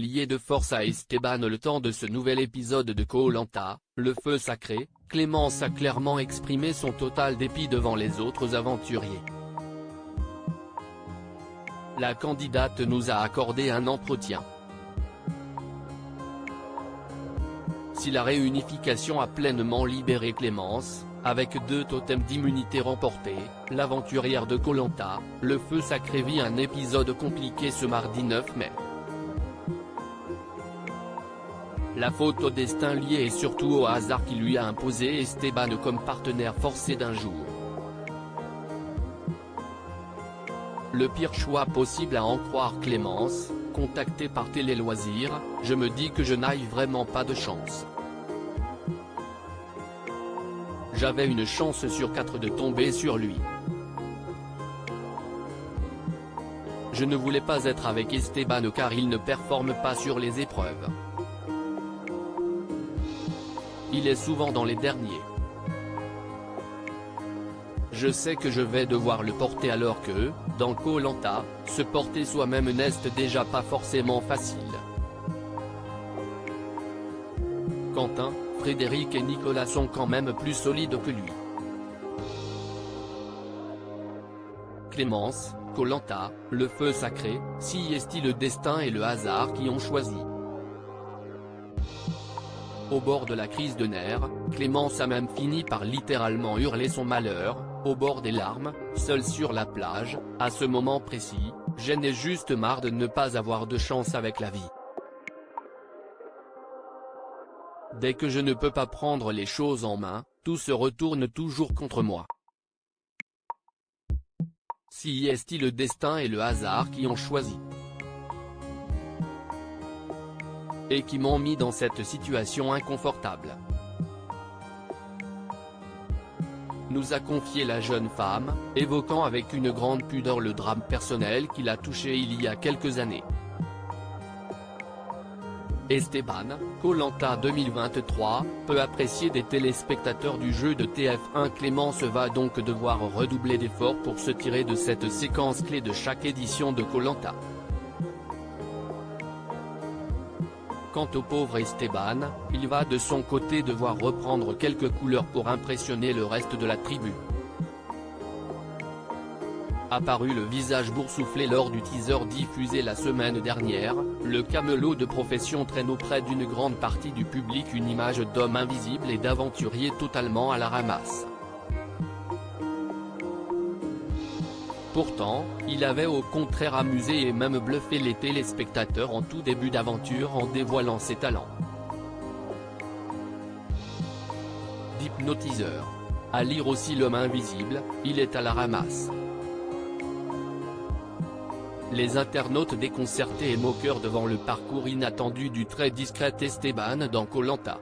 lié de force à Esteban le temps de ce nouvel épisode de Koh-Lanta, le feu sacré. Clémence a clairement exprimé son total dépit devant les autres aventuriers. La candidate nous a accordé un entretien. Si la réunification a pleinement libéré Clémence, avec 2 totems d'immunité remportés, l'aventurière de Koh-Lanta, le feu sacré vit un épisode compliqué ce mardi 9 mai. La faute au destin lié et surtout au hasard qui lui a imposé Esteban comme partenaire forcé d'un jour. Le pire choix possible à en croire Clémence, contactée par Télé Loisirs, je me dis que je n'aille vraiment pas de chance. J'avais une chance sur 4 de tomber sur lui. Je ne voulais pas être avec Esteban car il ne performe pas sur les épreuves. Il est souvent dans les derniers. Je sais que je vais devoir le porter alors que, dans Koh-Lanta, se porter soi-même n'est déjà pas forcément facile. Quentin, Frédéric et Nicolas sont quand même plus solides que lui. Clémence, Koh-Lanta, le feu sacré, si est-il le destin et le hasard qui ont choisi. Au bord de la crise de nerfs, Clémence a même fini par littéralement hurler son malheur, au bord des larmes, seule sur la plage. À ce moment précis, j'en ai juste marre de ne pas avoir de chance avec la vie. Dès que je ne peux pas prendre les choses en main, tout se retourne toujours contre moi. Si est-il le destin et le hasard qui ont choisi et qui m'ont mis dans cette situation inconfortable, nous a confié la jeune femme, évoquant avec une grande pudeur le drame personnel qui l'a touché il y a quelques années. Esteban, Koh-Lanta 2023, peu apprécié des téléspectateurs du jeu de TF1. Clémence va donc devoir redoubler d'efforts pour se tirer de cette séquence clé de chaque édition de Koh-Lanta. Quant au pauvre Esteban, il va de son côté devoir reprendre quelques couleurs pour impressionner le reste de la tribu. Apparu le visage boursouflé lors du teaser diffusé la semaine dernière, le camelot de profession traîne auprès d'une grande partie du public une image d'homme invisible et d'aventurier totalement à la ramasse. Pourtant, il avait au contraire amusé et même bluffé les téléspectateurs en tout début d'aventure en dévoilant ses talents d'hypnotiseur. À lire aussi L'homme invisible, il est à la ramasse. Les internautes déconcertés et moqueurs devant le parcours inattendu du très discret Esteban dans Koh-Lanta.